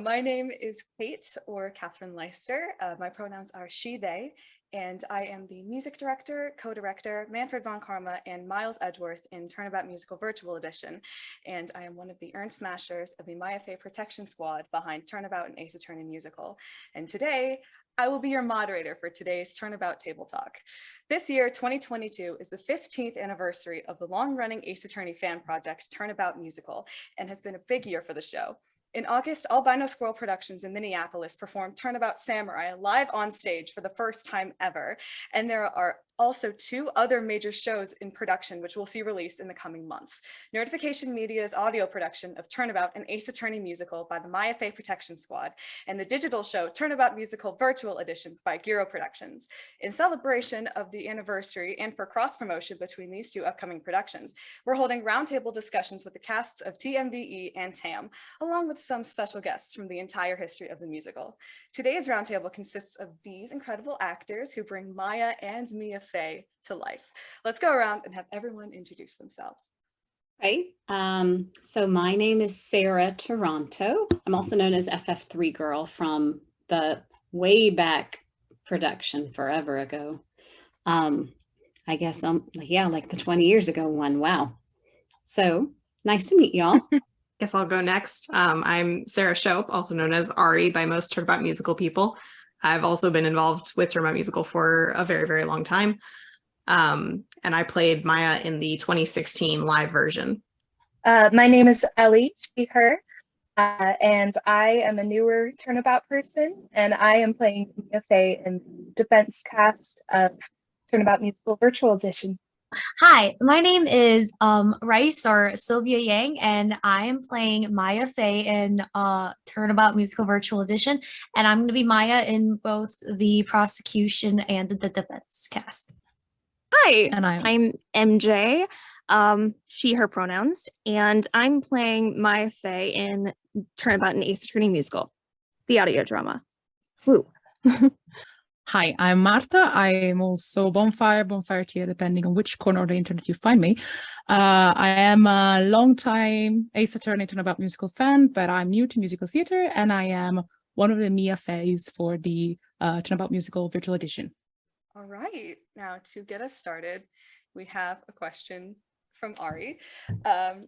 My name is Kate, or Catherine Leister. My pronouns are she, they, and I am the music director, co-director, Manfred von Karma, and Miles Edgeworth in Turnabout Musical Virtual Edition. And I am one of the Ern Smashers of the Maya Fey Protection Squad behind Turnabout and Ace Attorney Musical. And today, I will be your moderator for today's Turnabout Table Talk. This year, 2022, is the 15th anniversary of the long-running Ace Attorney fan project, Turnabout Musical, and has been a big year for the show. In August, Albino Squirrel Productions in Minneapolis performed Turnabout Samurai live on stage for the first time ever. And there are also two other major shows in production, which we'll see released in the coming months. Nerdification Media's audio production of Turnabout and Ace Attorney Musical by the Maya Fey Protection Squad, and the digital show Turnabout Musical Virtual Edition by Giro Productions. In celebration of the anniversary and for cross-promotion between these two upcoming productions, we're holding roundtable discussions with the casts of TMVE and TAAAM, along with some special guests from the entire history of the musical. Today's roundtable consists of these incredible actors who bring Maya and Mia Fey to life. Let's go around and have everyone introduce themselves. Right. So my name is Sarah Taranto. I'm also known as FF3 Girl from the way back production forever ago. I guess like the 20 years ago one. Wow. So nice to meet y'all. Guess I'll go next. I'm Sarah Shope, also known as Arri by most Turnabout Musical people. I've also been involved with Turnabout Musical for a very, very long time. And I played Maya in the 2016 live version. My name is Ellie, she, her, and I am a newer Turnabout person, and I am playing Mia Fey in the defense cast of Turnabout Musical Virtual Edition. Hi, my name is Rice, or Sylvia Yang, and I am playing Maya Fey in Turnabout Musical Virtual Edition, and I'm going to be Maya in both the prosecution and the defense cast. Hi, and I'm MJ, she, her pronouns, and I'm playing Maya Fey in Turnabout and Ace Attorney Musical, the audio drama. Woo. Hi, I'm Marta. I'm also Bonfire tier, depending on which corner of the internet you find me. I am a long-time Ace Attorney Turnabout Musical fan, but I'm new to musical theater, and I am one of the Mia Feys for the Turnabout Musical Virtual Edition. All right, now to get us started, we have a question from Arri.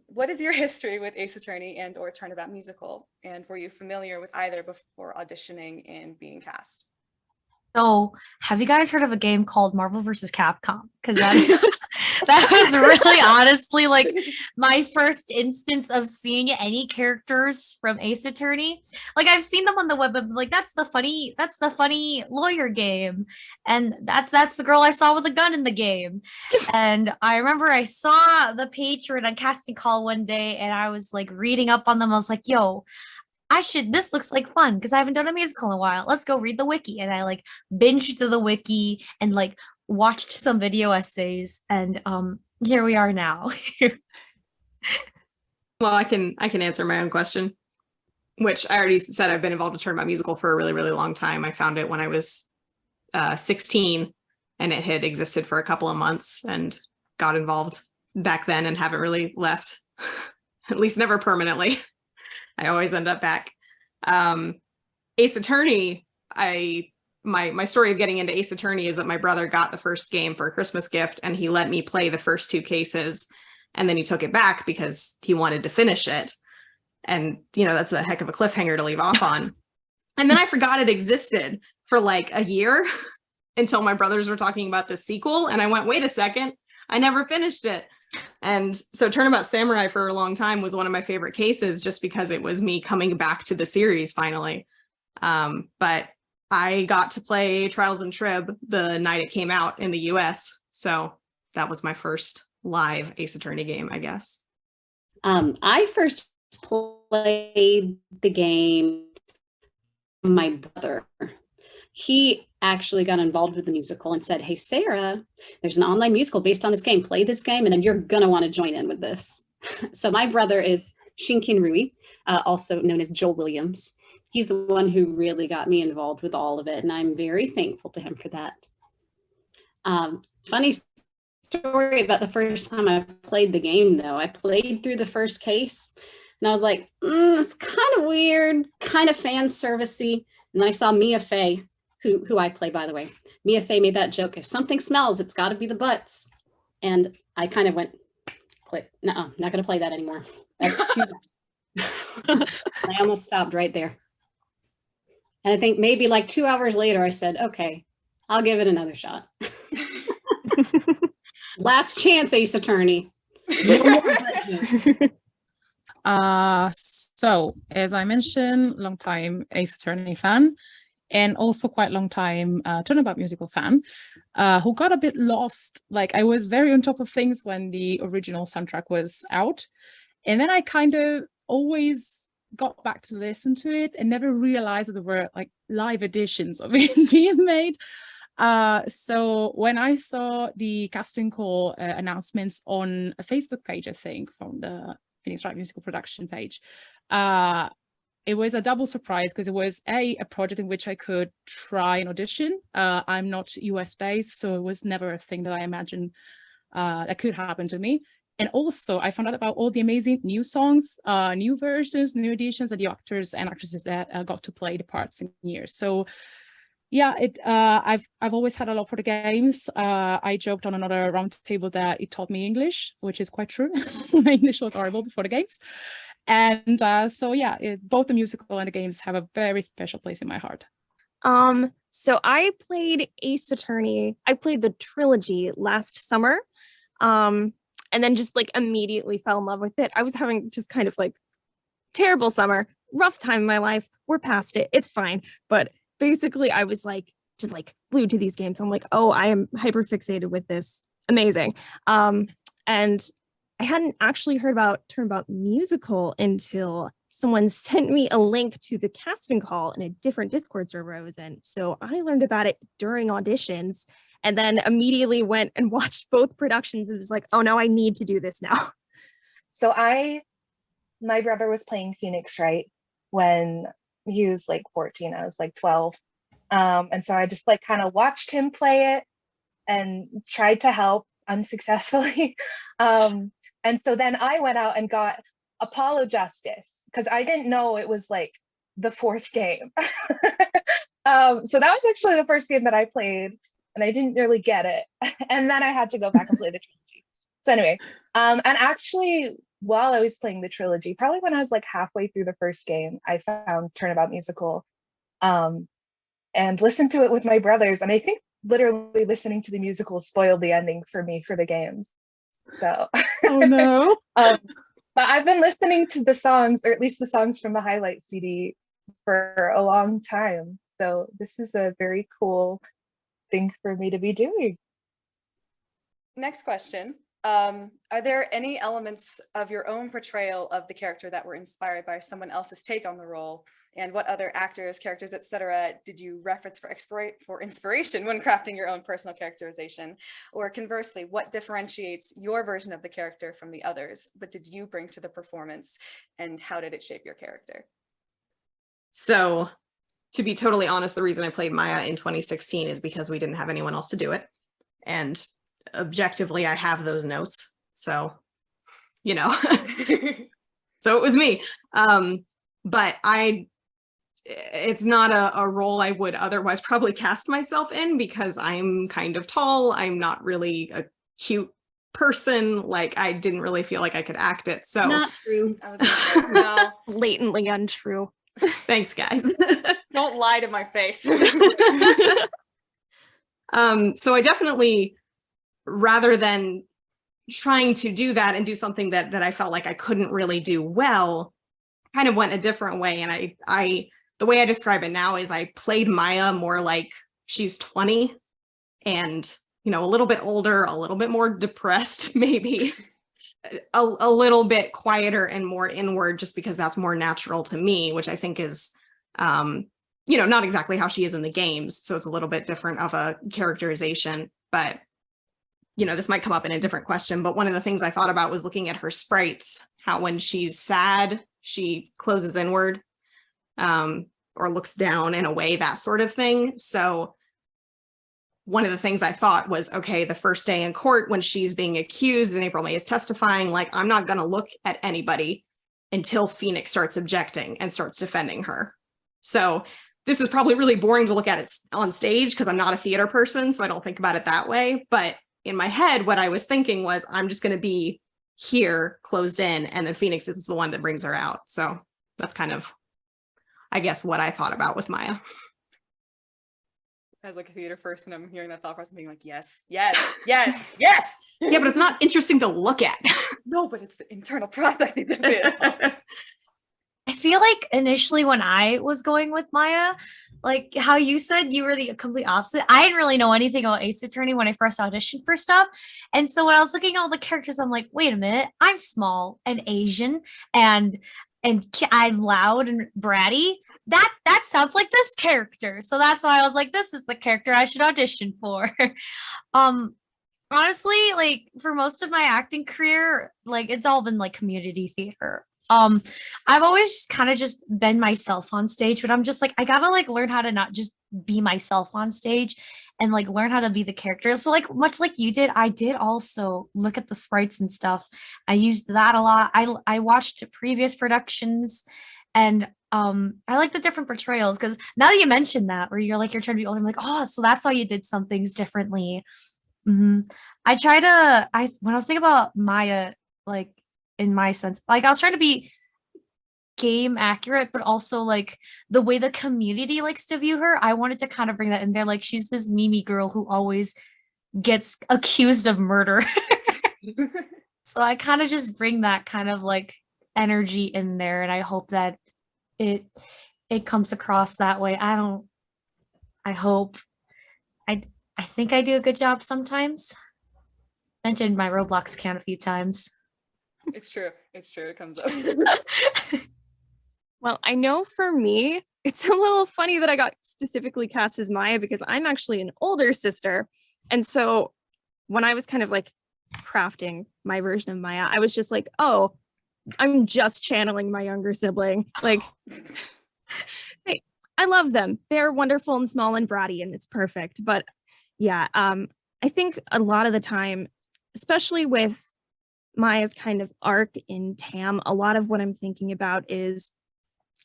What is your history with Ace Attorney and or Turnabout Musical? And were you familiar with either before auditioning and being cast? So, have you guys heard of a game called Marvel vs. Capcom? Because that was really honestly like my first instance of seeing any characters from Ace Attorney. Like I've seen them on the web, but like that's the funny lawyer game, and that's the girl I saw with a gun in the game. And I remember I saw the Patreon on casting call one day, and I was like reading up on them. I was like, yo, this looks like fun because I haven't done a musical in a while. Let's go read the wiki. And I like binged through the wiki and like watched some video essays, and here we are now. Well, I can answer my own question, which I already said. I've been involved with Turnabout Musical for a really, really long time. I found it when I was 16, and it had existed for a couple of months, and got involved back then and haven't really left, at least never permanently. I always end up back. Ace Attorney, my story of getting into Ace Attorney is that my brother got the first game for a Christmas gift, and he let me play the first two cases, and then he took it back because he wanted to finish it. And, you know, that's a heck of a cliffhanger to leave off on. And then I forgot it existed for like a year until my brothers were talking about the sequel. And I went, wait a second, I never finished it. And so Turnabout Samurai for a long time was one of my favorite cases, just because it was me coming back to the series finally. But I got to play Trials and Trib the night it came out in the US. So that was my first live Ace Attorney game, I guess. I first played the game with my brother. He actually got involved with the musical and said, hey, Sarah, there's an online musical based on this game. Play this game, and then you're going to want to join in with this. So my brother is Shinkin Rui, also known as Joel Williams. He's the one who really got me involved with all of it, and I'm very thankful to him for that. Funny story about the first time I played the game, though. I played through the first case, And I was like, it's kind of weird, kind of fan servicey. And then I saw Mia Fey, who I play, by the way. Mia Fey made that joke, if something smells, it's got to be the butts. And I kind of went, no, not going to play that anymore. That's too I almost stopped right there. And I think maybe like 2 hours later, I said, okay, I'll give it another shot. Last chance, Ace Attorney. No more butt jokes. So as I mentioned, long time Ace Attorney fan, and also quite long time Turnabout Musical fan, who got a bit lost. Like I was very on top of things when the original soundtrack was out. And then I kind of always got back to listen to it and never realized that there were like live editions of it being made. So when I saw the casting call announcements on a Facebook page, I think from the Phoenix Wright musical production page, it was a double surprise because it was a project in which I could try an audition. I'm not US based, so it was never a thing that I imagined that could happen to me. And also I found out about all the amazing new songs, new versions, new editions, and the actors and actresses that got to play the parts in years. So yeah, I've always had a love for the games. I joked on another roundtable that it taught me English, which is quite true. My English was horrible before the games. And so yeah, both the musical and the games have a very special place in my heart. So I played Ace Attorney. I played the trilogy last summer. And then just like immediately fell in love with it. I was having just kind of like terrible summer, rough time in my life. We're past it. It's fine. But basically I was like, just like glued to these games. I'm like, oh, I am hyper fixated with this. Amazing. And I hadn't actually heard about Turnabout Musical until someone sent me a link to the casting call in a different Discord server I was in. So I learned about it during auditions and then immediately went and watched both productions and was like, oh no, I need to do this now. So my brother was playing Phoenix Wright when he was like 14, I was like 12. And so I just like kind of watched him play it and tried to help unsuccessfulully. And so then I went out and got Apollo Justice because I didn't know it was like the fourth game. So that was actually the first game that I played and I didn't really get it. And then I had to go back and play the trilogy. So anyway, and actually while I was playing the trilogy, probably when I was like halfway through the first game, I found Turnabout Musical and listened to it with my brothers. And I think literally listening to the musical spoiled the ending for me for the games. So oh no. But I've been listening to the songs, or at least the songs from the highlight CD, for a long time. So this is a very cool thing for me to be doing. Next question. Are there any elements of your own portrayal of the character that were inspired by someone else's take on the role? And what other actors, characters, etc. did you reference for inspiration when crafting your own personal characterization? Or conversely, what differentiates your version of the character from the others? What did you bring to the performance and how did it shape your character? So to be totally honest, the reason I played Maya in 2016 is because we didn't have anyone else to do it. And objectively, I have those notes. So, you know, so it was me. But it's not a role I would otherwise probably cast myself in because I'm kind of tall. I'm not really a cute person. Like I didn't really feel like I could act it. So Not true. I was gonna say, no. Blatantly untrue. Thanks, guys. Don't lie to my face. So I definitely, rather than trying to do that and do something that I felt like I couldn't really do well, kind of went a different way. And I the way I describe it now is I played Maya more like she's 20 and, you know, a little bit older, a little bit more depressed, maybe a little bit quieter and more inward, just because that's more natural to me, which I think is, you know, not exactly how she is in the games. So it's a little bit different of a characterization, but you know, this might come up in a different question, but one of the things I thought about was looking at her sprites, how when she's sad, she closes inward, or looks down in a way, that sort of thing. So one of the things I thought was, okay, the first day in court when she's being accused and April May is testifying, like, I'm not going to look at anybody. until Phoenix starts objecting and starts defending her. So this is probably really boring to look at it on stage because I'm not a theater person, so I don't think about it that way. But in my head, what I was thinking was, I'm just going to be here closed in, and then Phoenix is the one that brings her out. So that's kind of, I guess, what I thought about with Maya. As like a theater person, I'm hearing that thought process and being like, yes, yes, yes, yes. Yeah, but it's not interesting to look at. No, but it's the internal processing of it. I feel like initially when I was going with Maya, like how you said you were the complete opposite. I didn't really know anything about Ace Attorney when I first auditioned for stuff. And so when I was looking at all the characters, I'm like, wait a minute, I'm small and Asian and I'm loud and bratty. That sounds like this character. So that's why I was like, this is the character I should audition for. Honestly, like for most of my acting career, like it's all been like community theater. I've always kind of just been myself on stage, but I'm just like, I gotta like learn how to not just be myself on stage and like learn how to be the character. So like much like you did, I did also look at the sprites and stuff. I used that a lot. I watched previous productions and I like the different portrayals because now that you mentioned that, where you're like, you're trying to be older, I'm like, oh, so that's how you did some things differently. When I was thinking about Maya, like in my sense, like I was trying to be game accurate, but also like the way the community likes to view her, I wanted to kind of bring that in there. Like she's this Mimi girl who always gets accused of murder. So I kind of just bring that kind of like energy in there, and I hope that it comes across that way. I think I do a good job sometimes. Mentioned my Roblox can a few times. It's true. It's true. It comes up. Well, I know for me, it's a little funny that I got specifically cast as Maya because I'm actually an older sister. And so when I was kind of like crafting my version of Maya, I was just like, oh, I'm just channeling my younger sibling. Like, I love them. They're wonderful and small and bratty, and it's perfect. But yeah, I think a lot of the time, especially with Maya's kind of arc in TAAAM, a lot of what I'm thinking about is,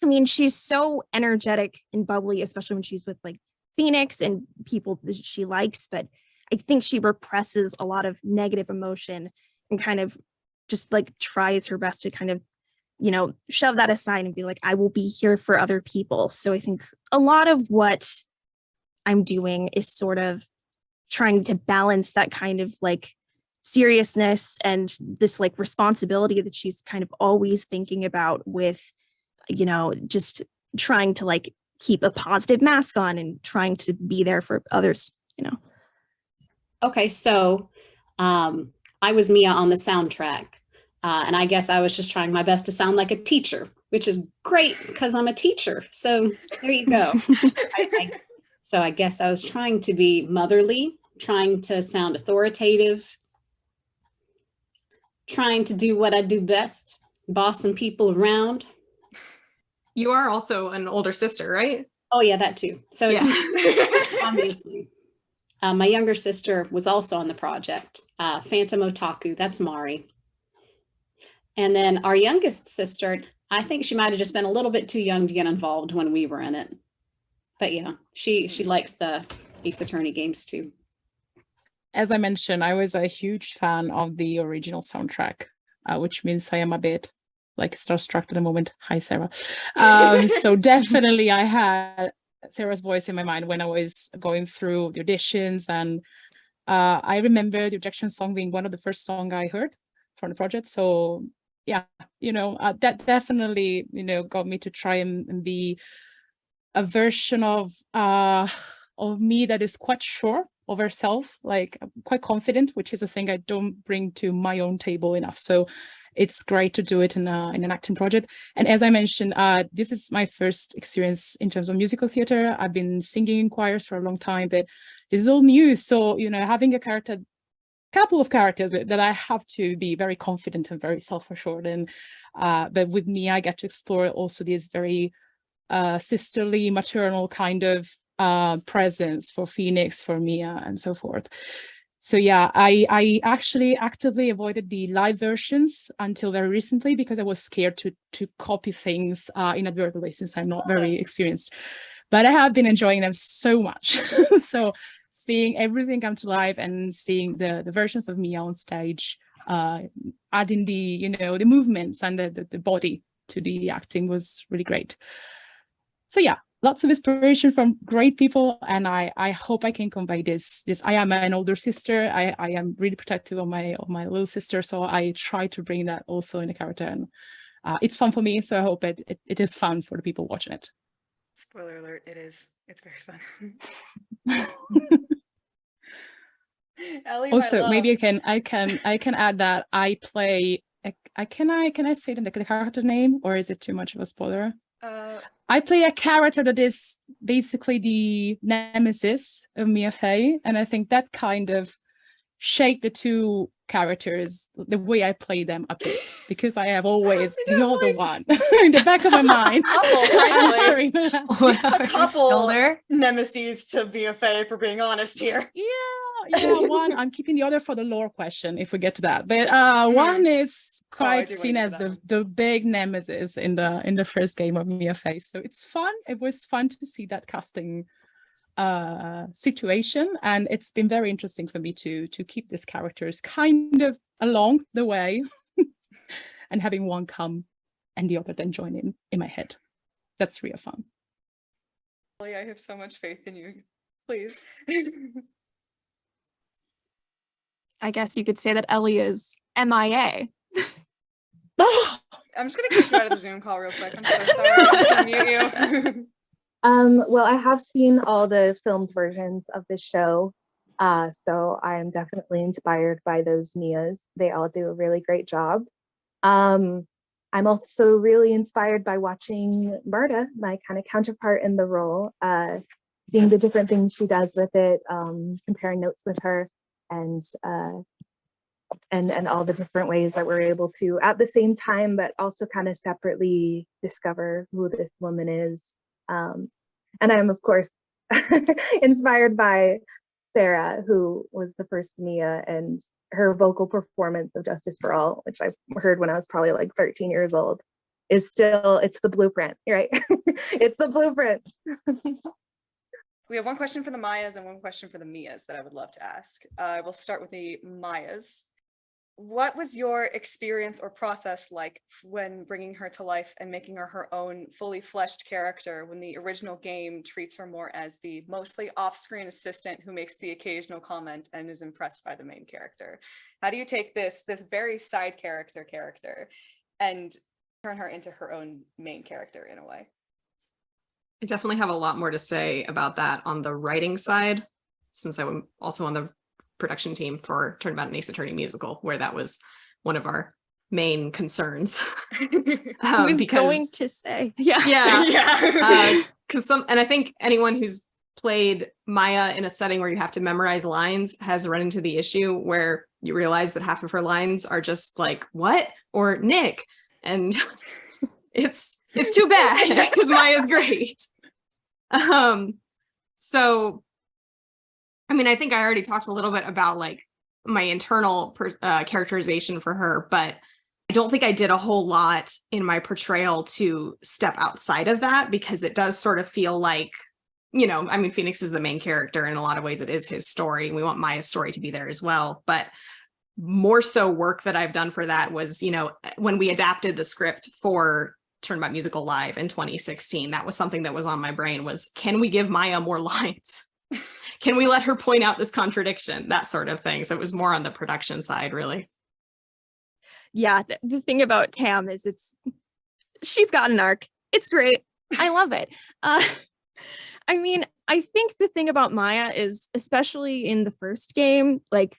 I mean, she's so energetic and bubbly, especially when she's with like Phoenix and people that she likes, but I think she represses a lot of negative emotion and kind of just like tries her best to kind of, you know, shove that aside and be like, I will be here for other people. So I think a lot of what I'm doing is sort of trying to balance that kind of like seriousness and this like responsibility that she's kind of always thinking about with, you know, just trying to like keep a positive mask on and trying to be there for others, you know. Okay, so I was Mia on the soundtrack, and I guess I was just trying my best to sound like a teacher, which is great because I'm a teacher. So there you go. So I guess I was trying to be motherly, trying to sound authoritative, trying to do what I do best, bossing people around. You are also an older sister, right? Oh yeah, that too. So yeah. Obviously. My younger sister was also on the project, Phantom Otaku, that's Mari. And then our youngest sister, I think she might have just been a little bit too young to get involved when we were in it. But yeah, she likes the Ace Attorney games too. As I mentioned, I was a huge fan of the original soundtrack, which means I am a bit like starstruck at the moment. Hi, Sarah. So definitely I had Sarah's voice in my mind when I was going through the auditions, and I remember the objection song being one of the first songs I heard from the project. So yeah, you know, that definitely, you know, got me to try and be a version of me that is quite sure of herself, like quite confident, which is a thing I don't bring to my own table enough. So it's great to do it in an acting project. And as I mentioned, this is my first experience in terms of musical theater. I've been singing in choirs for a long time, but this is all new. So, you know, having a couple of characters that I have to be very confident and very self-assured in. But with me, I get to explore also this very sisterly, maternal kind of presence for Phoenix, for Mia, and so forth. So yeah, I actually actively avoided the live versions until very recently because I was scared to copy things inadvertently, since I'm not very experienced. But I have been enjoying them so much. So seeing everything come to life and seeing the versions of Mia on stage, adding the the movements and the body to the acting was really great. So yeah, lots of inspiration from great people, and I hope I can convey this. I am an older sister. I am really protective of my little sister, so I try to bring that also in the character, and it's fun for me. So I hope it is fun for the people watching it. Spoiler alert, it is. It's very fun. Ellie, also, maybe I can add that I play. Can I say the character name, or is it too much of a spoiler? I play a character that is basically the nemesis of Mia Fey, and I think that kind of shaped the two characters, the way I play them a bit, because I have always the other one in the back of my mind. A couple nemesis to Mia Fey, for being honest here. Yeah, one, I'm keeping the other for the lore question if we get to that. But one is quite seen as the big nemesis in the first game of Mia Fey. So it's fun. It was fun to see that casting situation, and it's been very interesting for me to keep these characters kind of along the way and having one come and the other then join in my head. That's real fun. Ellie, I have so much faith in you. Please. I guess you could say that Ellie is MIA. I'm just gonna kick you out of the Zoom call real quick. I'm so sorry. I'm gonna mute you. Well, I have seen all the filmed versions of the show, so I am definitely inspired by those Mias. They all do a really great job. I'm also really inspired by watching Marta, my kind of counterpart in the role, seeing the different things she does with it, comparing notes with her, and all the different ways that we're able to, at the same time, but also kind of separately, discover who this woman is. And I'm, of course, inspired by Sarah, who was the first Mia, and her vocal performance of Justice for All, which I heard when I was probably like 13 years old, is still, it's the blueprint, right? It's the blueprint. We have one question for the Mayas and one question for the Mias that I would love to ask. We'll start with the Mayas. What was your experience or process like when bringing her to life and making her her own fully fleshed character, when the original game treats her more as the mostly off-screen assistant who makes the occasional comment and is impressed by the main character? How do you take this very side character and turn her into her own main character in a way? I definitely have a lot more to say about that on the writing side, since I'm also on the production team for Turnabout and Ace Attorney Musical, where that was one of our main concerns. Who's going to say? Yeah. Because and I think anyone who's played Maya in a setting where you have to memorize lines has run into the issue where you realize that half of her lines are just like, what? Or Nick. And it's too bad because Maya's great. So I mean, I think I already talked a little bit about like my internal characterization for her, but I don't think I did a whole lot in my portrayal to step outside of that, because it does sort of feel like, I mean, Phoenix is the main character. In a lot of ways, it is his story. We want Maya's story to be there as well. But more so work that I've done for that was, when we adapted the script for Turnabout Musical Live in 2016, that was something that was on my brain was, can we give Maya more lines? Can we let her point out this contradiction? That sort of thing. So it was more on the production side, really. Yeah, the thing about TAAAM is she's got an arc. It's great. I love it. I mean, I think the thing about Maya is, especially in the first game, like,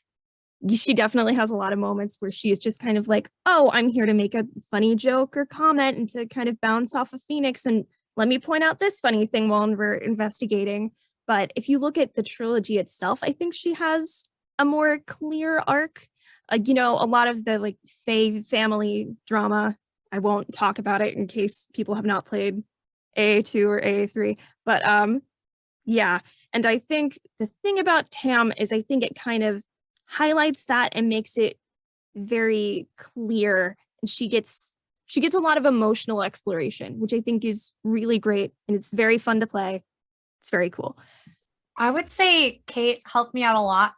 she definitely has a lot of moments where she is just kind of like, oh, I'm here to make a funny joke or comment and to kind of bounce off of Phoenix and let me point out this funny thing while we're investigating. But if you look at the trilogy itself, I think she has a more clear arc. A lot of the like Fae family drama, I won't talk about it in case people have not played AA2 or AA3. But yeah, and I think the thing about TAAAM is I think it kind of highlights that and makes it very clear. And she gets a lot of emotional exploration, which I think is really great, and it's very fun to play. It's very cool. I would say Kate helped me out a lot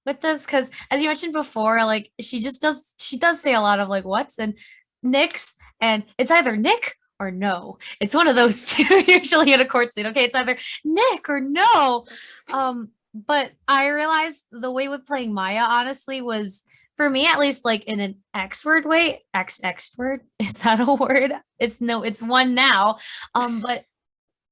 with this because, as you mentioned before, like she does say a lot of like what's and nicks, and it's either Nick or no. It's one of those two usually in a court scene. Okay, it's either Nick or no. But I realized the way with playing Maya honestly was, for me at least, like in an X word way. X word, is that a word? It's one now. But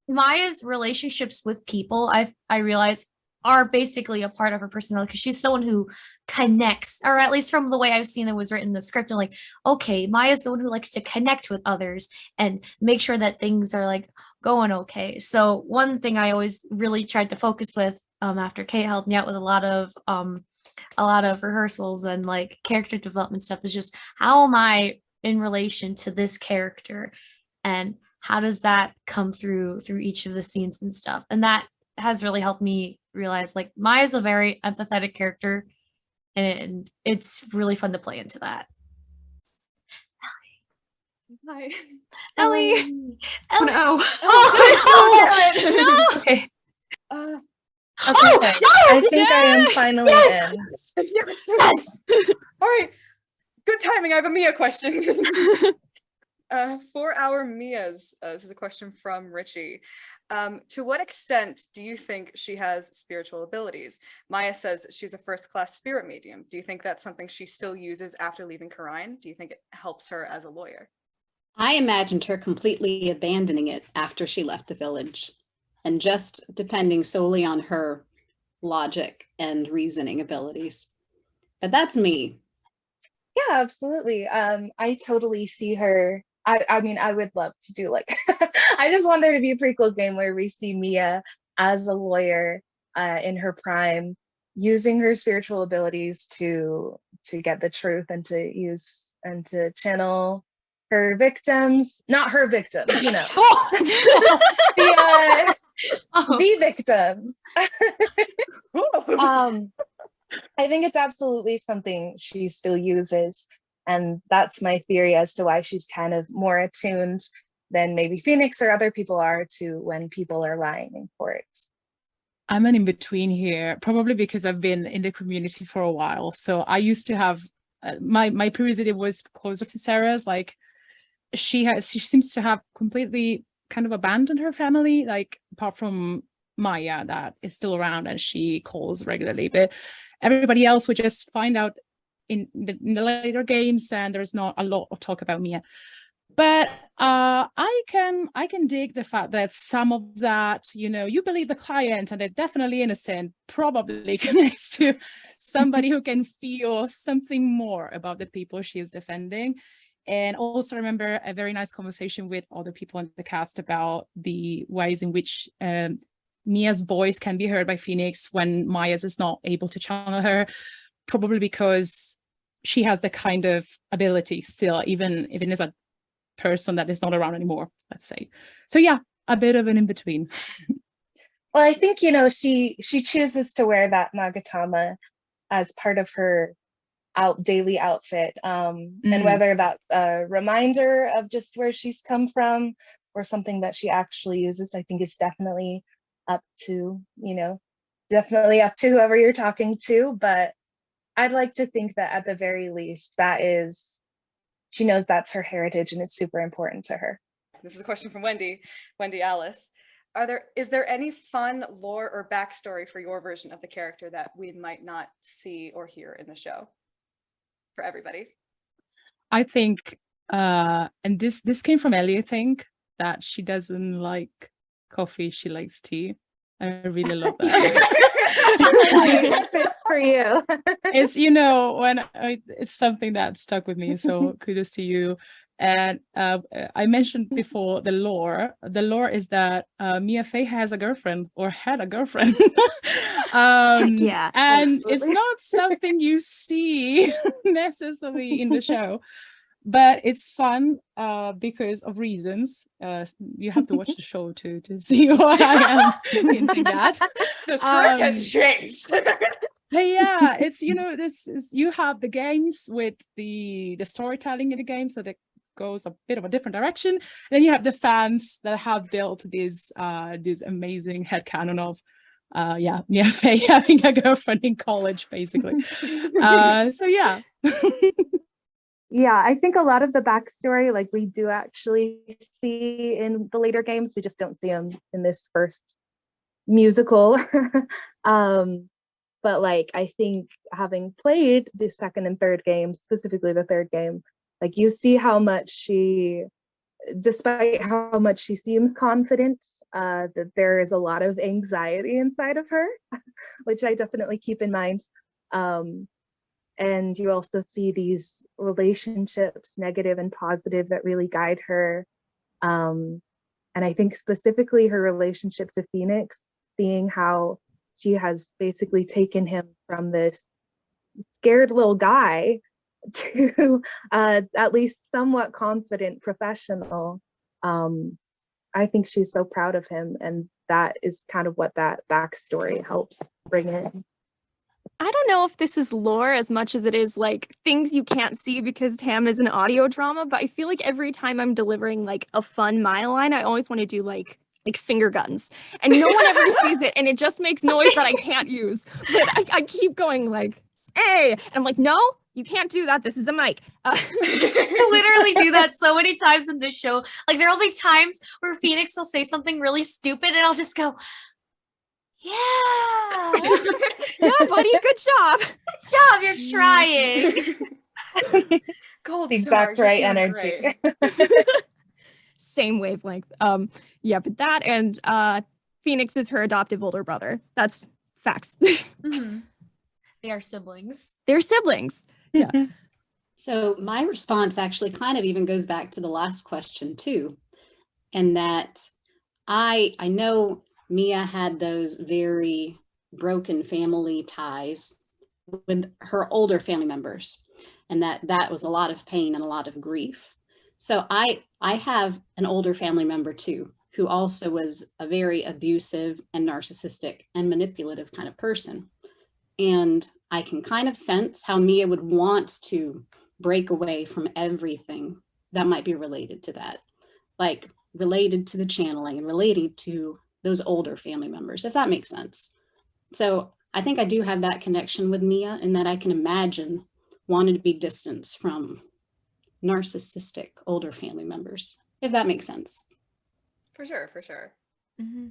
Maya's relationships with people, I realize, are basically a part of her personality because she's someone who connects, or at least from the way I've seen it was written in the script. And like, okay, Maya's the one who likes to connect with others and make sure that things are like going okay. So one thing I always really tried to focus with after Kate helped me out with a lot of rehearsals and like character development stuff is just, how am I in relation to this character, and how does that come through each of the scenes and stuff. And that has really helped me realize like Maya's a very empathetic character, and it's really fun to play into that. Hi. Ellie. Oh, no. Oh, no. Okay. Uh, Okay, I think I am finally in. yes. All right. Good timing. I have a Mia question. For our Mias, this is a question from Richie. To what extent do you think she has spiritual abilities? Maya says she's a first-class spirit medium. Do you think that's something she still uses after leaving Karine? Do you think it helps her as a lawyer? I imagined her completely abandoning it after she left the village and just depending solely on her logic and reasoning abilities. But that's me. Yeah, absolutely. I totally see her. I mean, I would love to do like, I just want there to be a prequel game where we see Mia as a lawyer in her prime, using her spiritual abilities to get the truth and to use and to channel her victims, not her victims, you know, the victims. I think it's absolutely something she still uses. And that's my theory as to why she's kind of more attuned than maybe Phoenix or other people are to when people are lying in court. I'm an in-between here, probably because I've been in the community for a while. So I used to have, my previous idea was closer to Sarah's, like she seems to have completely kind of abandoned her family, like apart from Maya that is still around and she calls regularly, but everybody else would just find out in the later games, and there's not a lot of talk about Mia. But I can dig the fact that some of that, you know, you believe the client and they're definitely innocent, probably connects to somebody who can feel something more about the people she is defending. And also remember a very nice conversation with other people in the cast about the ways in which Mia's voice can be heard by Phoenix when Maya's is not able to channel her, probably because she has the kind of ability still, even if it is a person that is not around anymore, let's say. So yeah, a bit of an in-between. Well, I think, you know, she chooses to wear that Nagatama as part of her daily outfit, and whether that's a reminder of just where she's come from or something that she actually uses, I think is definitely up to, you know, definitely up to whoever you're talking to. But I'd like to think that at the very least, that is, she knows that's her heritage and it's super important to her. This is a question from Wendy Alice. Is there any fun lore or backstory for your version of the character that we might not see or hear in the show? For everybody. I think, and this came from Ellie, I think, that she doesn't like coffee, she likes tea. I really love that. It's for you. It's, you know, it's something that stuck with me, so kudos to you. And I mentioned before the lore. The lore is that Mia Fey has a girlfriend or had a girlfriend. Yeah, and absolutely. it's not something you see necessarily in the show, but it's fun because of reasons. You have to watch the show to see why I am hinting at. The script has changed. But yeah, it's, you know, this is, you have the games with the storytelling in the games that it goes a bit of a different direction. Then you have the fans that have built this amazing headcanon of Mia Fey having a girlfriend in college, basically. So yeah. Yeah, I think a lot of the backstory, like we do actually see in the later games, we just don't see them in this first musical. But like, I think having played the second and third game, specifically the third game, like you see how much she, despite how much she seems confident, that there is a lot of anxiety inside of her, which I definitely keep in mind. And you also see these relationships, negative and positive, that really guide her. And I think specifically her relationship to Phoenix, seeing how she has basically taken him from this scared little guy to at least somewhat confident professional. I think she's so proud of him, and that is kind of what that backstory helps bring in. I don't know if this is lore as much as it is like things you can't see because TAAAM is an audio drama, but I feel like every time I'm delivering like a fun Maya line, I always want to do like finger guns, and no one ever sees it, and it just makes noise that I can't use. But I keep going like, hey, and I'm like, no, you can't do that. This is a mic. I literally do that so many times in this show. Like there'll be times where Phoenix will say something really stupid, and I'll just go, yeah, yeah, buddy, good job. Good job, you're trying. Gold Exact star, right you're doing energy. great. Same wavelength. Yeah, but that and Phoenix is her adoptive older brother. That's facts. Mm-hmm. They are siblings. They're siblings. Yeah. So my response actually kind of even goes back to the last question too, and that I know Mia had those very broken family ties with her older family members, and that was a lot of pain and a lot of grief. So I have an older family member too, who also was a very abusive and narcissistic and manipulative kind of person. And I can kind of sense how Mia would want to break away from everything that might be related to that, like related to the channeling and related to those older family members, if that makes sense. So I think I do have that connection with Mia, in that I can imagine wanting to be distanced from narcissistic older family members, if that makes sense. For sure, for sure. Mm-hmm.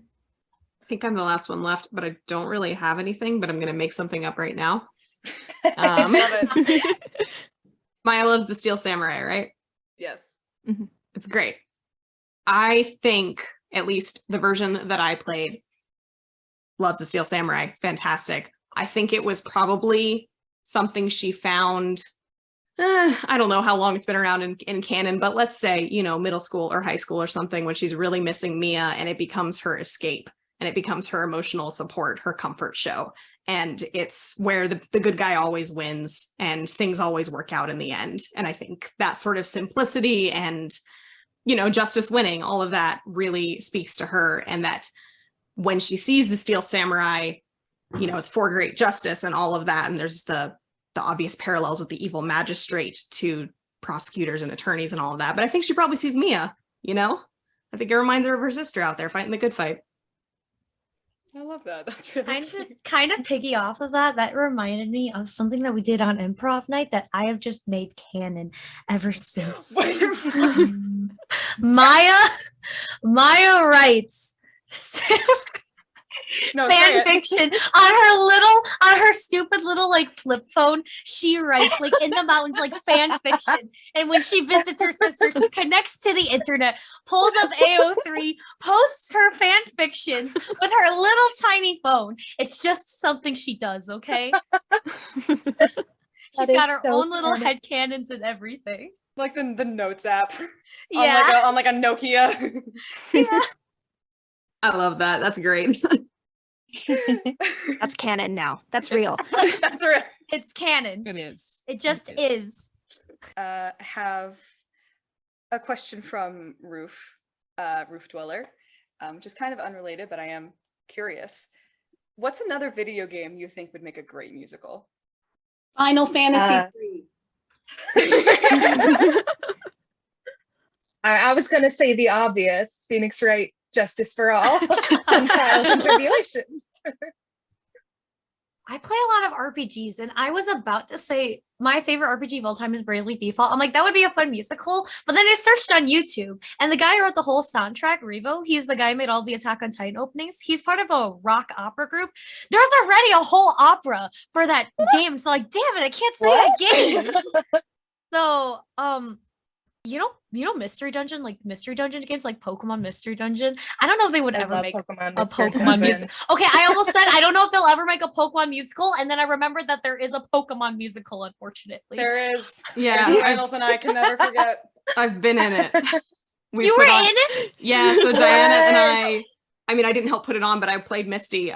I think I'm the last one left, but I don't really have anything, but I'm going to make something up right now. Love it. Maya loves the Steel Samurai, right? Yes. Mm-hmm. It's great. I think at least the version that I played loves the Steel Samurai. It's fantastic. I think it was probably something she found, I don't know how long it's been around in canon, but let's say, you know, middle school or high school or something, when she's really missing Mia, and it becomes her escape, and it becomes her emotional support, her comfort show. And it's where the good guy always wins and things always work out in the end. And I think that sort of simplicity and, you know, justice winning, all of that really speaks to her. And that when she sees the Steel Samurai, you know, as for great justice and all of that, and there's the obvious parallels with the evil magistrate to prosecutors and attorneys and all of that. But I think she probably sees Mia, you know? I think it reminds her of her sister out there fighting the good fight. I love that. That's really cute. Kind of piggy off of that. That reminded me of something that we did on improv night that I have just made canon ever since. Maya writes fan fiction on her stupid little like flip phone. She writes like in the mountains like fan fiction, and when she visits her sister, she connects to the internet, pulls up AO3, posts her fan fictions with her little tiny phone. It's just something she does, okay? She's got her own little headcanons and everything, like the notes app. Yeah, on like a Nokia. Yeah. I love that. That's great. That's canon now. That's real. That's real. It's canon. It is. It just is. Have a question from Roof Dweller, just kind of unrelated, but I am curious. What's another video game you think would make a great musical? Final Fantasy 3. I was going to say the obvious, Phoenix Wright, Justice for All, and Trials and Tribulations. I play a lot of RPGs, and I was about to say my favorite RPG of all time is Bravely Default. I'm like, that would be a fun musical. But then I searched on YouTube, and the guy who wrote the whole soundtrack, Revo, he's the guy who made all the Attack on Titan openings. He's part of a rock opera group. There's already a whole opera for that game. So like, damn it, I can't say that game. So, you know Mystery Dungeon, like Mystery Dungeon games like Pokemon Mystery Dungeon. I don't know if they would ever make a Pokemon musical. Okay, I almost said I don't know if they'll ever make a Pokemon musical, and then I remembered that there is a Pokemon musical, unfortunately. There is. Yeah. Reynolds and I can never forget. I've been in it. You were in it? Yeah, so Diana and I mean, I didn't help put it on, but I played Misty.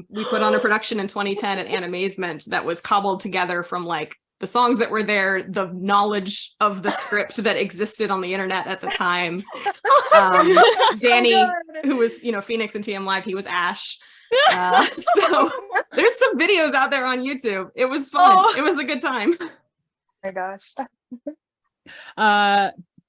We put on a production in 2010 at Animazement that was cobbled together from like the songs that were there, the knowledge of the script that existed on the internet at the time. Danny, who was, Phoenix and TM Live, he was Ash. So there's some videos out there on YouTube. It was fun. It was a good time. Oh my gosh.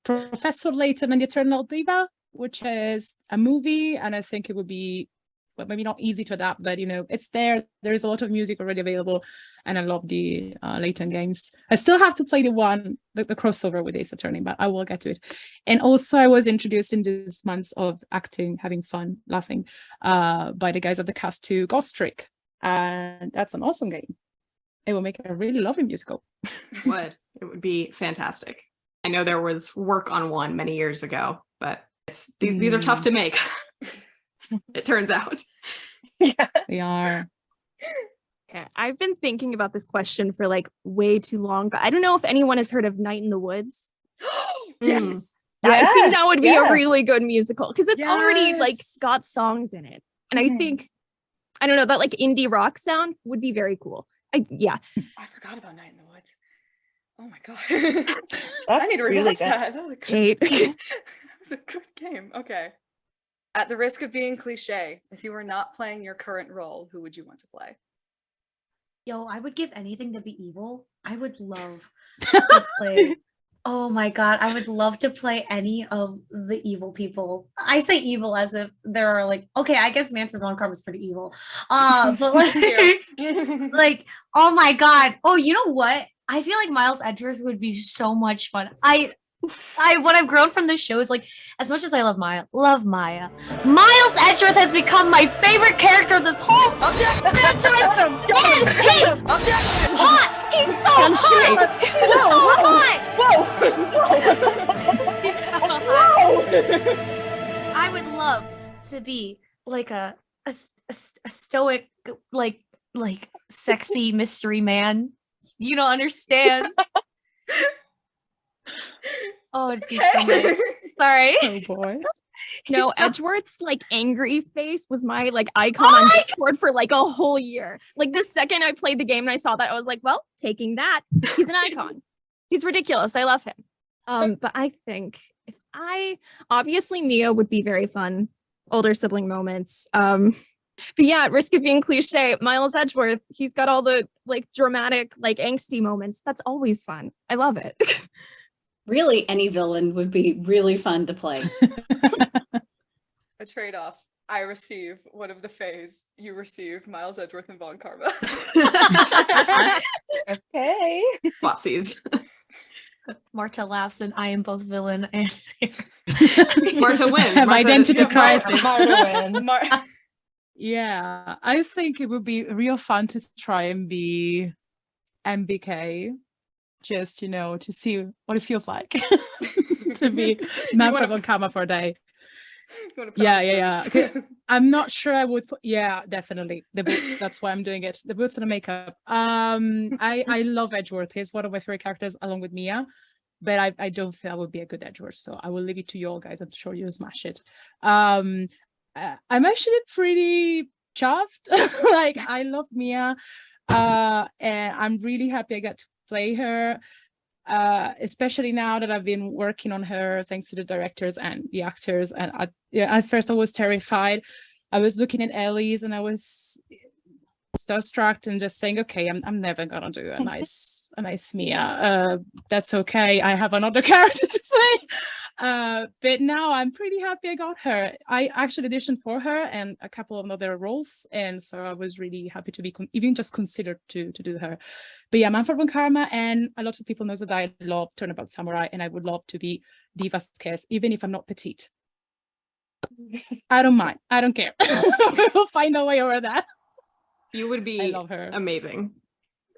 Professor Layton and the Eternal Diva, which is a movie, and I think it would be, well, maybe not easy to adapt, but it's there. There is a lot of music already available, and I love the Layton games. I still have to play the crossover with Ace Attorney, but I will get to it. And also, I was introduced in this months of acting, having fun, laughing, by the guys of the cast to Ghost Trick, and that's an awesome game. It will make a really lovely musical. It would be fantastic. I know there was work on one many years ago, but these are tough to make. It turns out. Yeah, they are. Yeah, I've been thinking about this question for like way too long, but I don't know if anyone has heard of Night in the Woods. Yes. I think that would be a really good musical because it's already like got songs in it. And I think, I don't know, that like indie rock sound would be very cool. I forgot about Night in the Woods. Oh my god. I need to rewatch that. That was a good Kate. That was a good game. Okay. At the risk of being cliche, if you were not playing your current role, who would you want to play? Yo, I would give anything to be evil. I would love to play. Oh my god, I would love to play any of the evil people. I say evil as if there are like, okay, I guess Manfred von Karma is pretty evil. But like, like, oh my god. Oh, you know what? I feel like Miles Edgeworth would be so much fun. What I've grown from this show is like, as much as I love Maya, Miles Edgeworth has become my favorite character this whole franchise. And he's hot. He's so hot. I would love to be like a stoic, like sexy mystery man. You don't understand. Oh, it'd be so nice. Sorry. Oh boy. No, Edgeworth's like angry face was my like icon on Discord for like a whole year. Like the second I played the game and I saw that, I was like, well, taking that. He's an icon. He's ridiculous. I love him. But I think obviously Mia would be very fun. Older sibling moments. But yeah, at risk of being cliche, Miles Edgeworth, he's got all the like dramatic, like angsty moments. That's always fun. I love it. Really, any villain would be really fun to play. A trade-off. I receive one of the Fays. You receive Miles Edgeworth and Von Karma. Okay. Flopsies. Marta laughs and I am both villain and Marta wins. Have identity crisis. Marta wins. Yeah, I think it would be real fun to try and be MBK, just to see what it feels like to be Manfred von Karma for a day. Yeah. I'm not sure I would put, definitely the boots. That's why I'm doing it. The boots and the makeup. I love Edgeworth. He's one of my favorite characters along with Mia, but I don't feel I would be a good Edgeworth. So I will leave it to you all guys. I'm sure you'll smash it. I'm actually pretty chuffed. Like I love Mia, and I'm really happy I got to play her, especially now that I've been working on her thanks to the directors and the actors. And at first I was terrified. I was looking at Ellie's and I was starstruck and just saying, okay, I'm never gonna do a nice Mia. That's okay. I have another character to play. But now I'm pretty happy I got her. I actually auditioned for her and a couple of other roles, and so I was really happy to be even just considered to do her. But yeah, Manfred von Karma, and a lot of people know that I love Turnabout Samurai, and I would love to be Diva's Kiss, even if I'm not petite. I don't mind. I don't care. We'll find a way over that. You would I be love her. amazing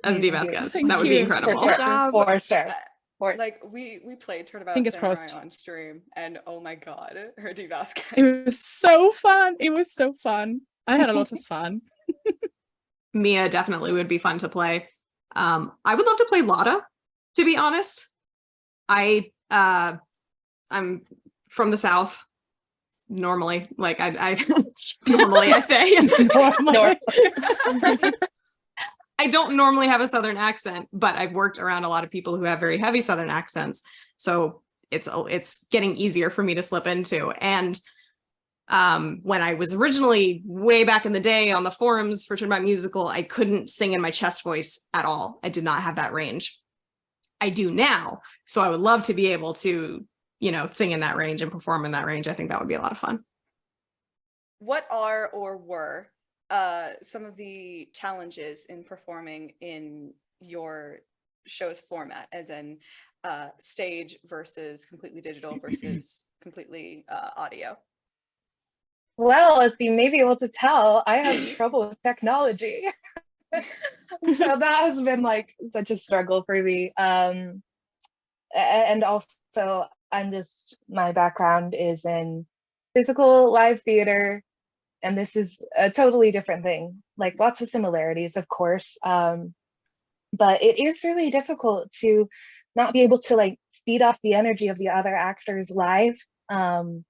as Diva's Kiss. Thank That would be you. incredible. For sure. Like we played Turnabout Fingers Samurai crossed. on stream, and oh my god, her Diva's It was so fun. It was so fun. I had a lot of fun. Mia definitely would be fun to play. I would love to play Lotta, to be honest. I'm from the South. Normally, like I normally I say I don't normally have a Southern accent, but I've worked around a lot of people who have very heavy Southern accents, so it's getting easier for me to slip into. And when I was originally way back in the day on the forums for Turnabout Musical, I couldn't sing in my chest voice at all. I did not have that range. I do now, so I would love to be able to, sing in that range and perform in that range. I think that would be a lot of fun. What are or were some of the challenges in performing in your show's format, as in stage versus completely digital versus completely audio? Well, as you may be able to tell, I have trouble with technology. So that has been like such a struggle for me. And also my background is in physical live theater, and this is a totally different thing. Like lots of similarities, of course, but it is really difficult to not be able to like feed off the energy of the other actors live. And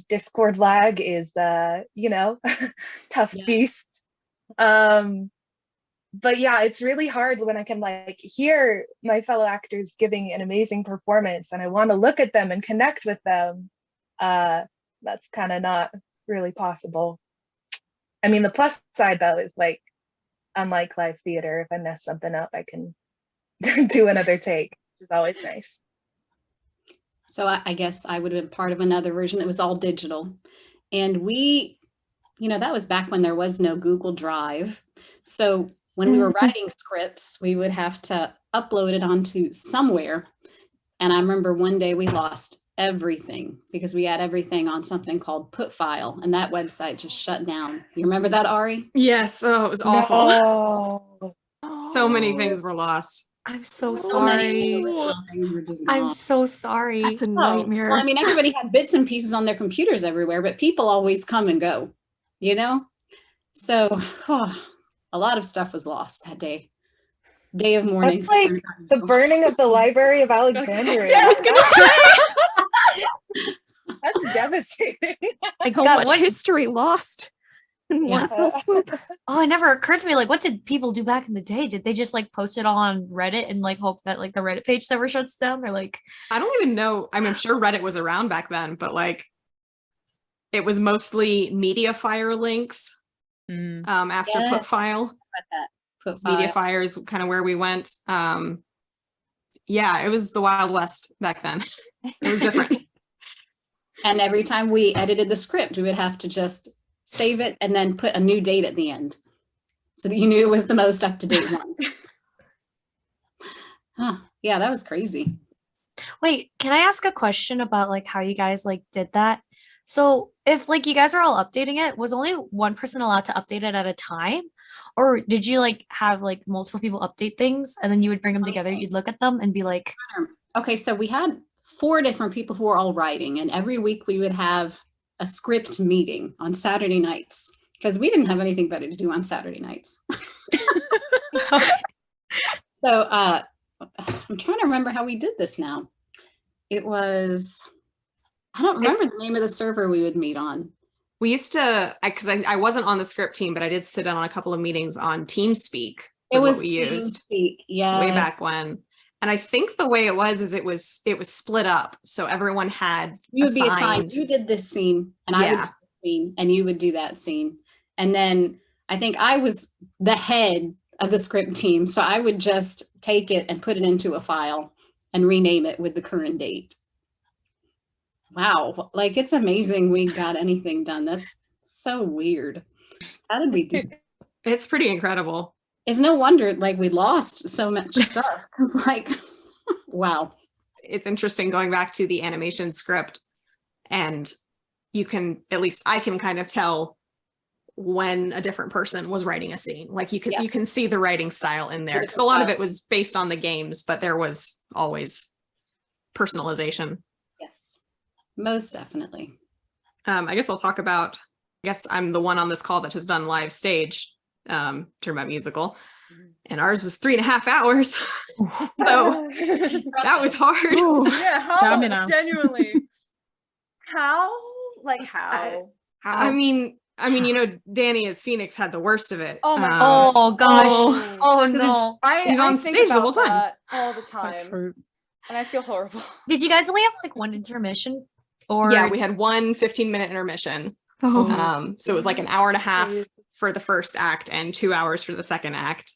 Discord lag is tough beast. But yeah, it's really hard when I can like hear my fellow actors giving an amazing performance and I want to look at them and connect with them. That's kind of not really possible. I mean, the plus side though is like, unlike live theater, if I mess something up, I can do another take, which is always nice. So I guess I would have been part of another version that was all digital. And we, that was back when there was no Google Drive. So when we were writing scripts, we would have to upload it onto somewhere. And I remember one day we lost everything because we had everything on something called Put File, and that website just shut down. You remember that, Arri? Yes. Oh, it was awful. No. So many things were lost. I'm so So many sorry. original things were just I'm gone. so sorry. That's a Oh, nightmare. well, I mean, everybody had bits and pieces on their computers everywhere, but people always come and go, So a lot of stuff was lost that day. Day of mourning. That's like the burning of the Library of Alexandria. Yeah, I was gonna say. That's devastating. Like, How God, much history lost in one fell swoop. Oh, it never occurred to me. Like, what did people do back in the day? Did they just like post it all on Reddit and like hope that like the Reddit page never shuts down? They're like, I don't even know. I mean, I'm sure Reddit was around back then, but like it was mostly Mediafire links after Yes. Put File. Put File. Mediafire is kind of where we went. Yeah, it was the Wild West back then. It was different. And every time we edited the script, we would have to just save it and then put a new date at the end so that you knew it was the most up-to-date one. Yeah, that was crazy. wait, can I ask a question about like how you guys like did that? So if like you guys are all updating it, was only one person allowed to update it at a time? Or did you like have like multiple people update things and then you would bring them together, you'd look at them and be like, Okay, so we had 4 different people who were all writing, and every week we would have a script meeting on Saturday nights because we didn't have anything better to do on Saturday nights. So I'm trying to remember how we did this now. It was, I don't remember the name of the server we would meet on. We used to, because I wasn't on the script team, but I did sit in on a couple of meetings on TeamSpeak. It was what we used yeah, way back when. And I think the way it was is it was split up, so everyone had you would be assigned. You did this scene, and I would do this scene, and you would do that scene. And then I think I was the head of the script team. So I would just take it and put it into a file and rename it with the current date. Wow. Like, it's amazing we got anything done. That's so weird. How did we do? It's pretty incredible. It's no wonder like we lost so much stuff. Because like, wow. It's interesting going back to the animation script, and you can, at least I can kind of tell when a different person was writing a scene. Like you can see the writing style in there, because a lot of it was based on the games, but there was always personalization. Yes, most definitely. I guess I'll talk about, I guess I'm the one on this call that has done live stage Turnabout Musical, and ours was 3.5 hours. So that was hard. Yeah, how, Stamina. genuinely. How? Like how? I mean, you know, Danny as Phoenix had the worst of it. Oh my God. Oh gosh. Oh no. He's on think stage the about whole time. that all the time, True. and I feel horrible. Did you guys only have like one intermission? Or Yeah, we had one 15-minute intermission. Oh. So it was like an hour and a half for the first act and 2 hours for the second act.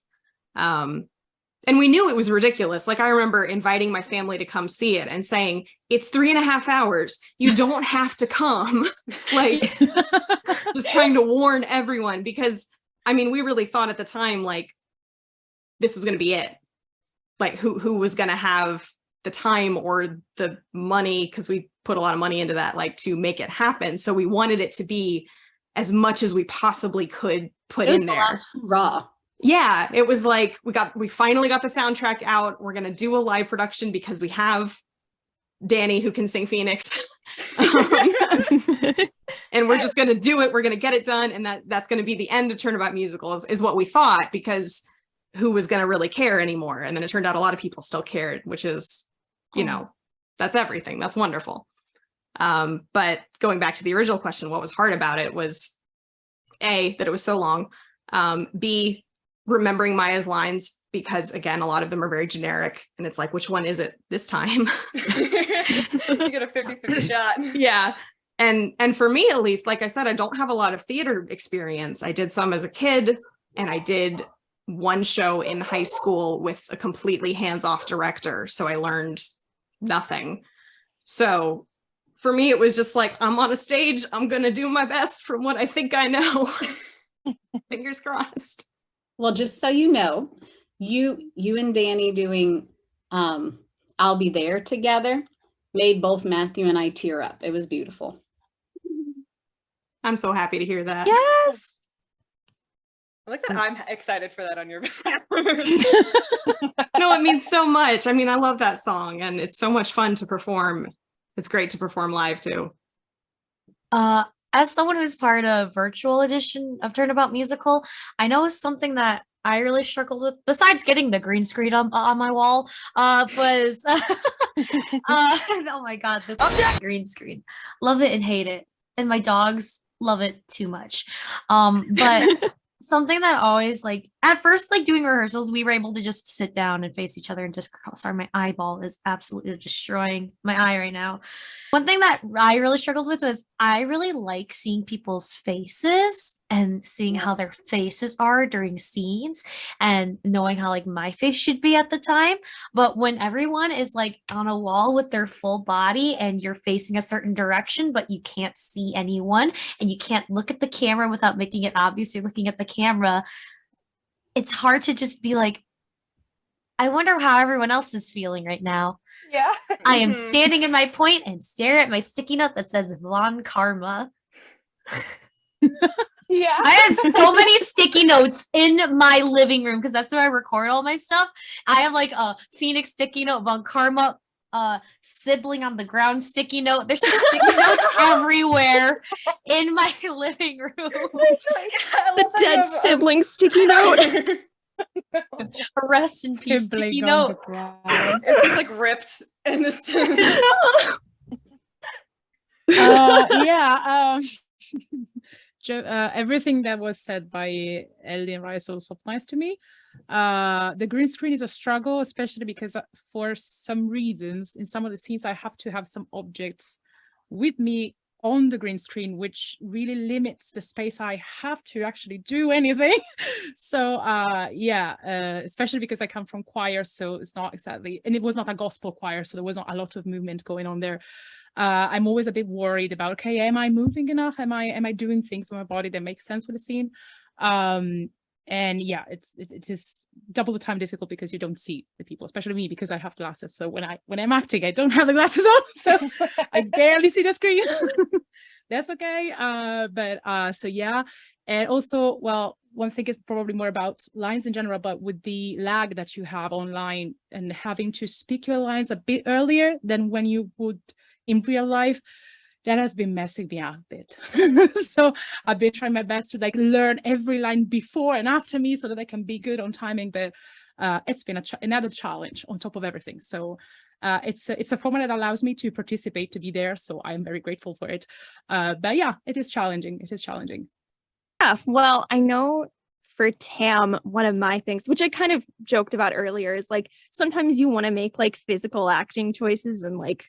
And we knew it was ridiculous. Like I remember inviting my family to come see it and saying, it's 3.5 hours. You don't have to come. Like just trying to warn everyone, because I mean, we really thought at the time, like this was going to be it. Like who was going to have the time or the money, because we put a lot of money into that, like to make it happen. So we wanted it to be as much as we possibly could put in there. Raw. Yeah, it was like we finally got the soundtrack out. We're gonna do a live production because we have Danny who can sing Phoenix. And we're just gonna do it. We're gonna get it done, and that's gonna be the end of Turnabout Musicals, is what we thought, because who was gonna really care anymore? And then it turned out a lot of people still cared, which is, you know, that's everything. That's wonderful. But going back to the original question, what was hard about it was A, that it was so long. B, remembering Maya's lines, because again, a lot of them are very generic, and it's like, which one is it this time? You get a 50-50 shot. Yeah. And for me, at least, like I said, I don't have a lot of theater experience. I did some as a kid, and I did one show in high school with a completely hands-off director. So I learned nothing. So for me, it was just like, I'm on a stage, I'm going to do my best from what I think I know. Fingers crossed. Well, just so you know, you and Danny doing I'll Be There together made both Matthew and I tear up. It was beautiful. I'm so happy to hear that. yes. I like that I'm excited for that on your behalf. No, it means so much. I mean, I love that song, and it's so much fun to perform. It's great to perform live too. As someone who's part of virtual edition of Turnabout Musical, I know something that I really struggled with, besides getting the green screen on my wall, was oh my God, this green screen. Love it and hate it. And my dogs love it too much. But something that always, like, at first, like doing rehearsals, we were able to just sit down and face each other and just, sorry, my eyeball is absolutely destroying my eye right now. One thing that I really struggled with was I really like seeing people's faces and seeing how their faces are during scenes and knowing how like my face should be at the time. But when everyone is like on a wall with their full body and you're facing a certain direction, but you can't see anyone and you can't look at the camera without making it obvious you're looking at the camera, it's hard to just be like, I wonder how everyone else is feeling right now. Yeah. I am standing in my point and stare at my sticky note that says Von Karma. Yeah. I had so many sticky notes in my living room because that's where I record all my stuff. I have like a Phoenix sticky note, Von Karma, sibling on the ground sticky note. There's just sticky notes everywhere in my living room. The dead sibling sticky note. Rest in peace sticky note. It's just like ripped in this. Everything that was said by Ellie and Rice also applies to me. The green screen is a struggle, especially because for some reasons, in some of the scenes, I have to have some objects with me on the green screen, which really limits the space I have to actually do anything. So especially because I come from choir, so it's not exactly, and it was not a gospel choir, so there was not a lot of movement going on there. I'm always a bit worried about, okay, am I moving enough? Am I doing things with my body that make sense for the scene? And yeah, it is double the time difficult because you don't see the people, especially me, because I have glasses. So when I'm acting, I don't have the glasses on, so I barely see the screen. That's okay. So yeah. And also, well, one thing is probably more about lines in general, but with the lag that you have online and having to speak your lines a bit earlier than when you would in real life, that has been messing me out a bit. So I've been trying my best to like learn every line before and after me so that I can be good on timing, but it's been another challenge on top of everything. So it's a format that allows me to participate, to be there. So I'm very grateful for it. But yeah, it is challenging. It is challenging. Yeah, well, I know for TAAAM, one of my things, which I kind of joked about earlier, is like sometimes you want to make like physical acting choices and like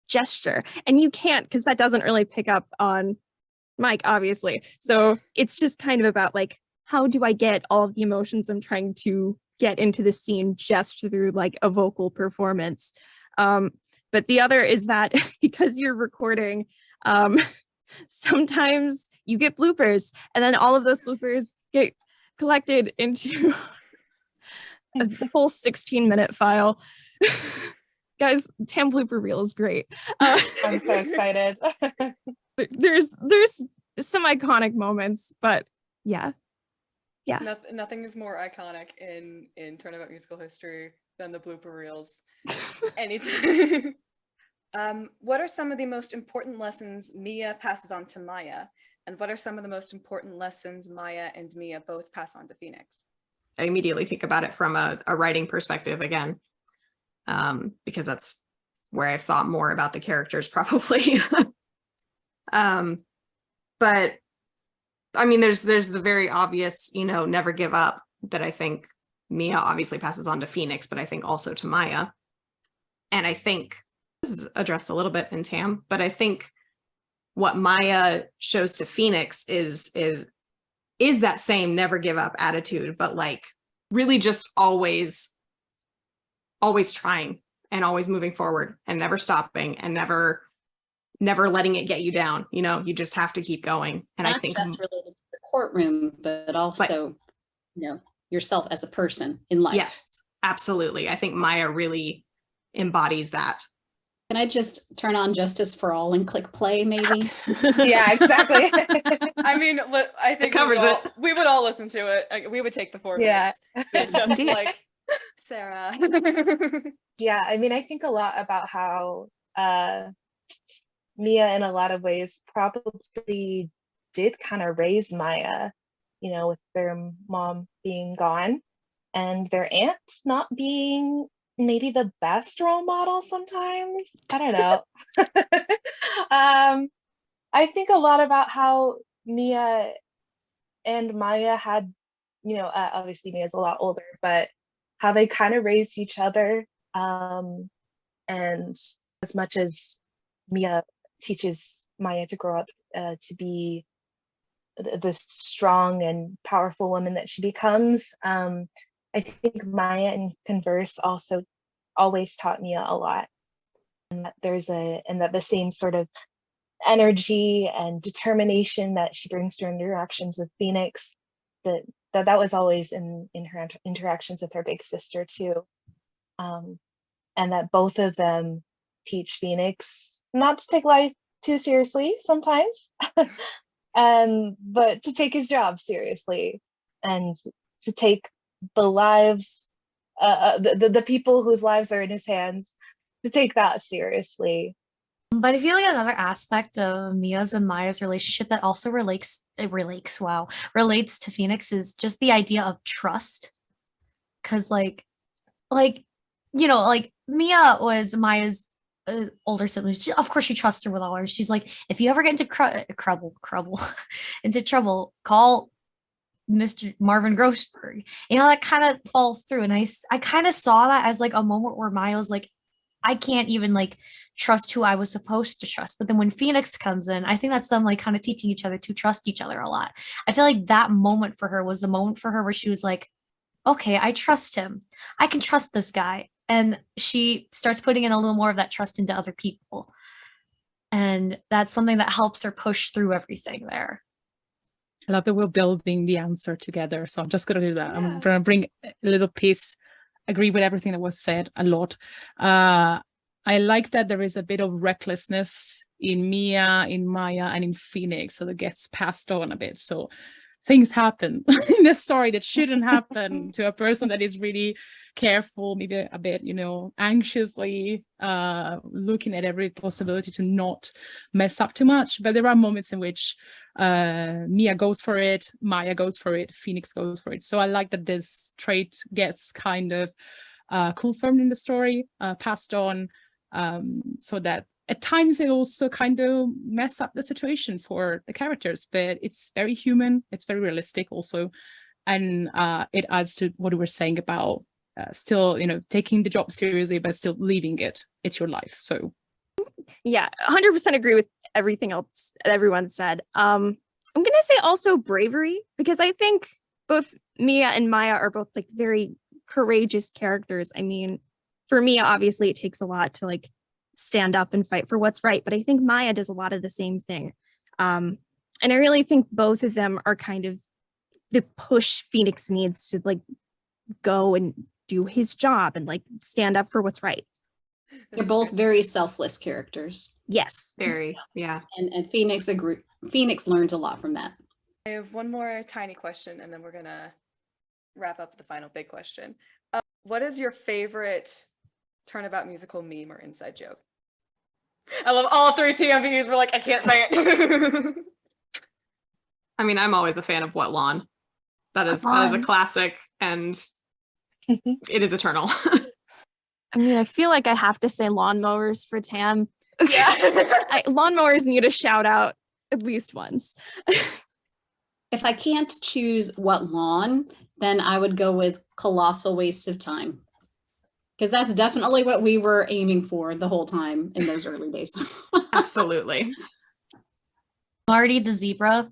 gesture, and you can't because that doesn't really pick up on mic, obviously. So it's just kind of about like, how do I get all of the emotions I'm trying to get into the scene just through like a vocal performance? But the other is that because you're recording, sometimes you get bloopers, and then all of those bloopers get collected into a whole 16-minute file. Guys, TAAAM blooper reel is great. I'm so excited. There's some iconic moments, but yeah. Nothing is more iconic in Turnabout musical history than the blooper reels. Anytime. What are some of the most important lessons Mia passes on to Maya? And what are some of the most important lessons Maya and Mia both pass on to Phoenix? I immediately think about it from a writing perspective again, because that's where I've thought more about the characters probably. But I mean, there's the very obvious, never give up that I think Mia obviously passes on to Phoenix, but I think also to Maya. And I think this is addressed a little bit in TAAAM, but I think what Maya shows to Phoenix is that same never give up attitude, but like really just always trying and always moving forward and never stopping and never letting it get you down. You just have to keep going. And Not I think just related to the courtroom, but also, yourself as a person in life. Yes, absolutely. I think Maya really embodies that. Can I just turn on Justice for All and click play, maybe? Yeah, exactly. I mean, I think it covers we would all listen to it. We would take the 4 minutes. Just like Sarah. Yeah, I mean, I think a lot about how Mia, in a lot of ways, probably did kind of raise Maya, with their mom being gone and their aunt not being maybe the best role model sometimes. I don't know. I think a lot about how Mia and Maya had, obviously Mia's a lot older, but how they kind of raised each other. And as much as Mia teaches Maya to grow up to be this strong and powerful woman that she becomes, I think Maya in converse also always taught Mia a lot, and that that the same sort of energy and determination that she brings to her interactions with Phoenix, that was always in her interactions with her big sister too, and that both of them teach Phoenix not to take life too seriously sometimes, but to take his job seriously and to take the lives, the people whose lives are in his hands, to take that seriously. But I feel like another aspect of Mia's and Maya's relationship that also relates to Phoenix is just the idea of trust. Cause like Mia was Maya's older sibling. Of course she trusts her with all her. She's like, if you ever get into into trouble, call Mr. Marvin Grossberg. That kind of falls through. And I kind of saw that as like a moment where Maya was like, I can't even like trust who I was supposed to trust. But then when Phoenix comes in, I think that's them like kind of teaching each other to trust each other a lot. I feel like that moment for her was the moment for her where she was like, okay, I trust him. I can trust this guy. And she starts putting in a little more of that trust into other people. And that's something that helps her push through everything there. I love that we're building the answer together. So I'm just going to do that. Yeah. I'm going to bring a little piece, agree with everything that was said a lot. I like that there is a bit of recklessness in Mia, in Maya, and in Phoenix. So that gets passed on a bit. So things happen in a story that shouldn't happen to a person that is really careful, maybe a bit, you know, anxiously looking at every possibility to not mess up too much. But there are moments in which Mia goes for it, Maya goes for it, Phoenix goes for it. So I like that this trait gets kind of confirmed in the story, passed on, so that at times it also kind of mess up the situation for the characters, but it's very human, it's very realistic also. And it adds to what we were saying about still, you know, taking the job seriously, but still leaving it. It's your life. So yeah, 100% agree with everything else everyone said. I'm going to say also bravery, because I think both Mia and Maya are both like very courageous characters. I mean, for Mia, obviously it takes a lot to like stand up and fight for what's right, but I think Maya does a lot of the same thing. And I really think both of them are kind of the push Phoenix needs to like go and do his job and like stand up for what's right. They're both very selfless characters. Yes. Very, yeah. And Phoenix learns a lot from that. I have one more tiny question, and then we're gonna wrap up with the final big question. What is your favorite Turnabout Musical meme or inside joke? I love all three TMVEs. We're like, I can't say it. I mean, I'm always a fan of What Lawn. That is a classic, and it is eternal. I mean, I feel like I have to say lawnmowers for TAAAM. Yeah. Lawnmowers need a shout out at least once. If I can't choose What Lawn, then I would go with Colossal Waste of Time. Because that's definitely what we were aiming for the whole time in those early days. Absolutely. Marty the zebra.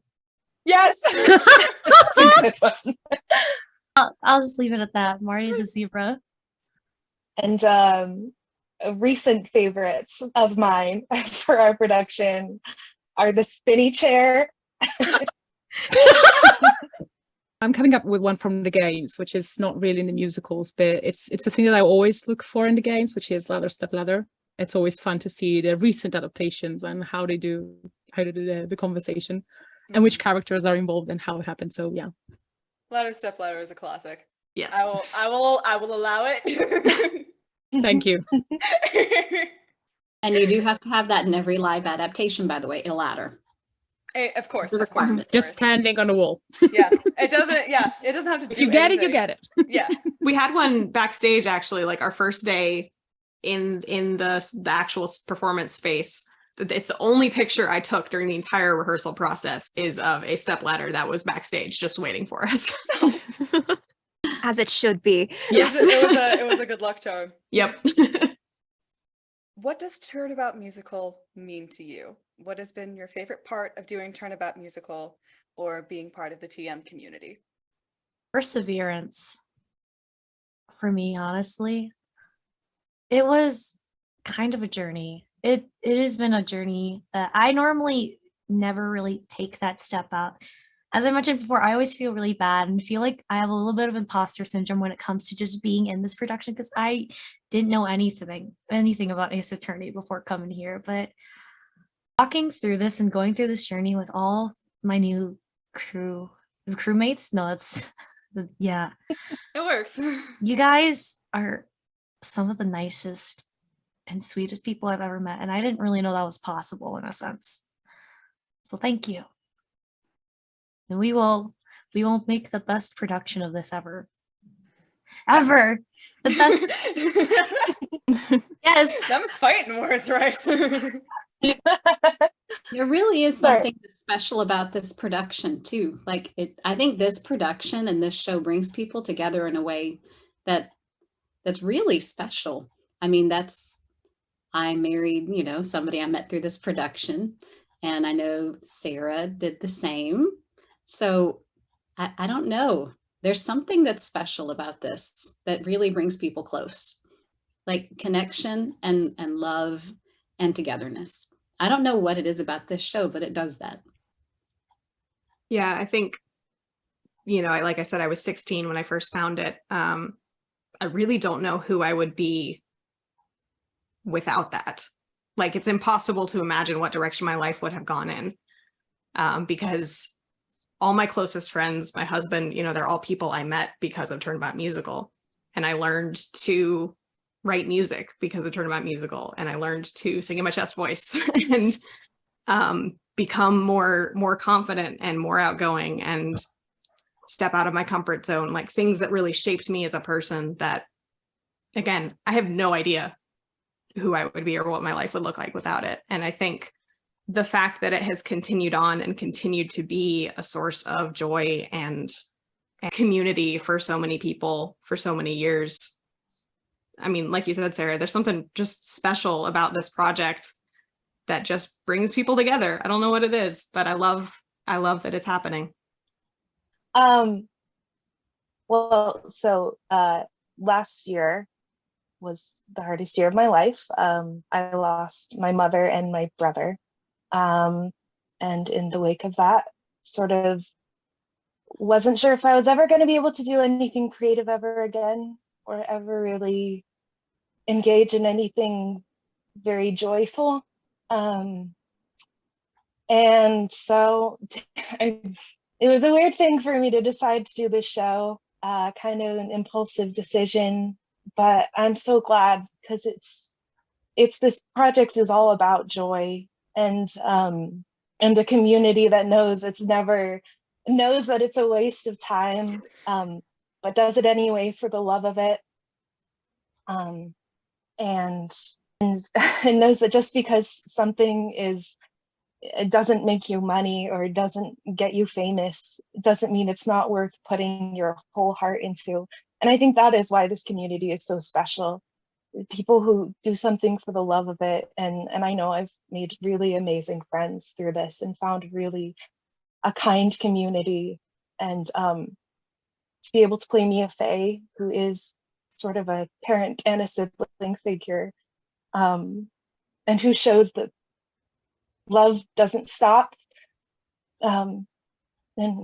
Yes. I'll just leave it at that. Marty the zebra. And recent favorites of mine for our production are the spinny chair. I'm coming up with one from the games, which is not really in the musicals, but it's a thing that I always look for in the games, which is ladder, step, ladder. It's always fun to see the recent adaptations and how they do the conversation and which characters are involved and how it happens. So yeah. Ladder, step, ladder is a classic. Yes. I will allow it. Thank you. And you do have to have that in every live adaptation, by the way, a ladder. Of course, It's a of course. requirement. Just standing on the wall. Yeah, it doesn't have to do If you get anything. it, you get it. Yeah. We had one backstage actually, like our first day in the actual performance space. It's the only picture I took during the entire rehearsal process is of a stepladder that was backstage just waiting for us. As it should be. Yes. It was a good luck charm. Yep. What does Turnabout Musical mean to you? What has been your favorite part of doing Turnabout Musical or being part of the TM community? Perseverance. For me, honestly, it was kind of a journey. It has been a journey that I normally never really take that step out. As I mentioned before, I always feel really bad and feel like I have a little bit of imposter syndrome when it comes to just being in this production because I didn't know anything about Ace Attorney before coming here. But walking through this and going through this journey with all my new crewmates, no, it's yeah. It works. You guys are some of the nicest and sweetest people I've ever met, and I didn't really know that was possible in a sense. So thank you. And we will make the best production of this ever. Ever. The best. Yes. Them's fighting words, right? There really is something special about this production too. Like I think this production and this show brings people together in a way that's really special. I mean, that's I married, you know, somebody I met through this production, and I know Sarah did the same. So I don't know. There's something that's special about this that really brings people close, like connection and love and togetherness. I don't know what it is about this show, but it does that. Yeah, I think, you know, like I said, I was 16 when I first found it. I really don't know who I would be without that. Like, it's impossible to imagine what direction my life would have gone in, because all my closest friends, my husband, you know, they're all people I met because of Turnabout Musical. And I learned to write music because of Turnabout Musical. And I learned to sing in my chest voice and become more confident and more outgoing and step out of my comfort zone, like things that really shaped me as a person that, again, I have no idea who I would be or what my life would look like without it. And I think the fact that it has continued on and continued to be a source of joy and community for so many people for so many years. I mean, like you said, Sarah, there's something just special about this project that just brings people together. I don't know what it is, but I love that it's happening. Well, so last year was the hardest year of my life. I lost my mother and my brother. And in the wake of that, sort of wasn't sure if I was ever going to be able to do anything creative ever again, or ever really engage in anything very joyful. And so it was a weird thing for me to decide to do this show, kind of an impulsive decision, but I'm so glad, because it's this project is all about joy and a community that knows that it's a waste of time, but does it anyway for the love of it, and knows that just because something it doesn't make you money or it doesn't get you famous, it doesn't mean it's not worth putting your whole heart into. And I think that is why this community is so special. People who do something for the love of it. And I know I've made really amazing friends through this and found really a kind community. And to be able to play Mia Fey, who is sort of a parent and a sibling figure, and who shows that love doesn't stop. In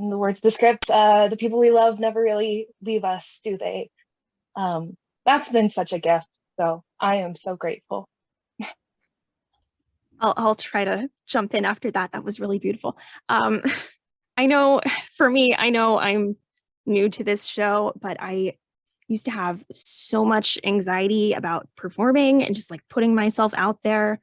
the words of the script, the people we love never really leave us, do they? That's been such a gift. So I am so grateful. I'll try to jump in after that. That was really beautiful. I know for me, I know I'm new to this show, but I used to have so much anxiety about performing and just like putting myself out there,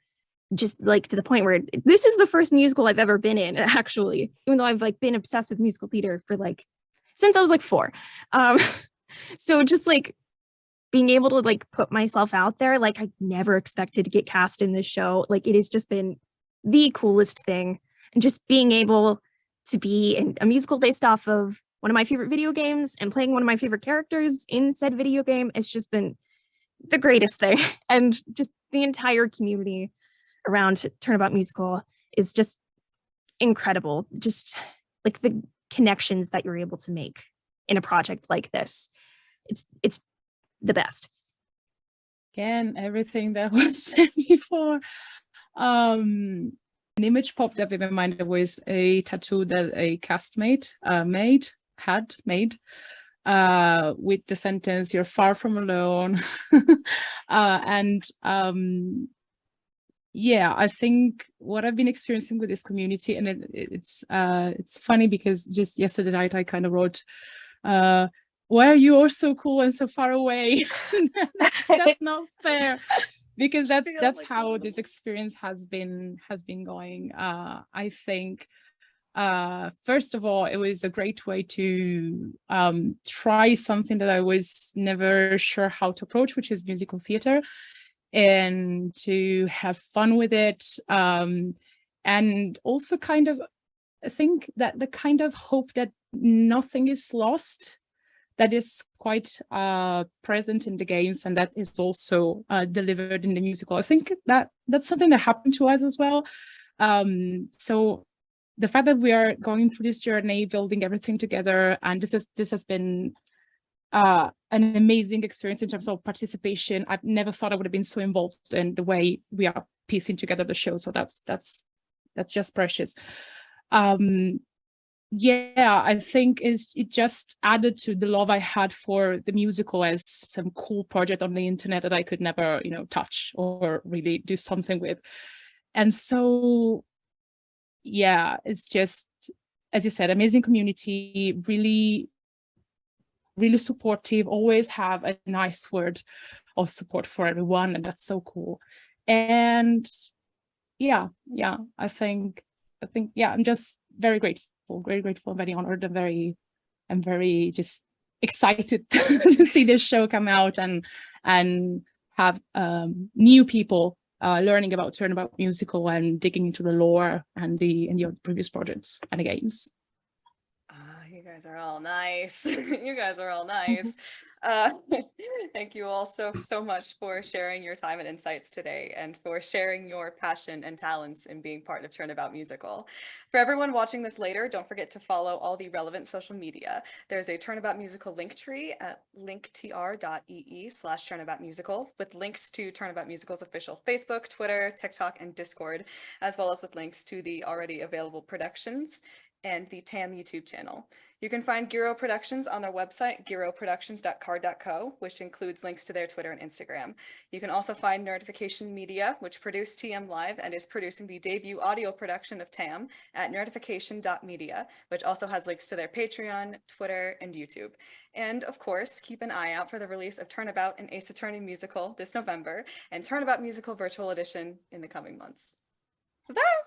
just like to the point where this is the first musical I've ever been in, actually, even though I've like been obsessed with musical theater for like since I was like 4. So just like being able to like put myself out there, like I never expected to get cast in this show. Like it has just been the coolest thing. And just being able to be in a musical based off of one of my favorite video games and playing one of my favorite characters in said video game, it's just been the greatest thing. And just the entire community around Turnabout Musical is just incredible. Just like the connections that you're able to make in a project like this. It's the best. Again, everything that was said before. An image popped up in my mind. There was a tattoo that a castmate had made with the sentence, "You're far from alone." Yeah, I think what I've been experiencing with this community, and it's funny because just yesterday night I kind of wrote, "Why are you all so cool and so far away?" That's not fair, because that's how this experience has been going. I think first of all, it was a great way to try something that I was never sure how to approach, which is musical theater, and to have fun with it, and also kind of I think that the kind of hope that nothing is lost, that is quite present in the games, and that is also delivered in the musical. I think that that's something that happened to us as well. So the fact that we are going through this journey, building everything together, and this has been an amazing experience in terms of participation. I've never thought I would have been so involved in the way we are piecing together the show. So that's just precious. Yeah, I think it just added to the love I had for the musical as some cool project on the internet that I could never, touch or really do something with. And so, yeah, it's just, as you said, amazing community, really, really supportive, always have a nice word of support for everyone. And that's so cool. And yeah, I think, yeah, I'm just very grateful, very honored, and very just excited to see this show come out and have new people learning about Turnabout Musical and digging into the lore and the previous projects and the games. You guys are all nice. You guys are all nice. Thank you all so much for sharing your time and insights today, and for sharing your passion and talents in being part of Turnabout Musical. For everyone watching this later, don't forget to follow all the relevant social media. There's a Turnabout Musical link tree at linktr.ee/turnaboutmusical with links to Turnabout Musical's official Facebook, Twitter, TikTok, and Discord, as well as with links to the already available productions and the TAAAM YouTube channel. You can find Giro Productions on their website, giroproductions.card.co, which includes links to their Twitter and Instagram. You can also find Nerdification Media, which produced TM Live and is producing the debut audio production of TAAAM at nerdification.media, which also has links to their Patreon, Twitter, and YouTube. And of course, keep an eye out for the release of Turnabout and Ace Attorney Musical this November, and Turnabout Musical Virtual Edition in the coming months. With that,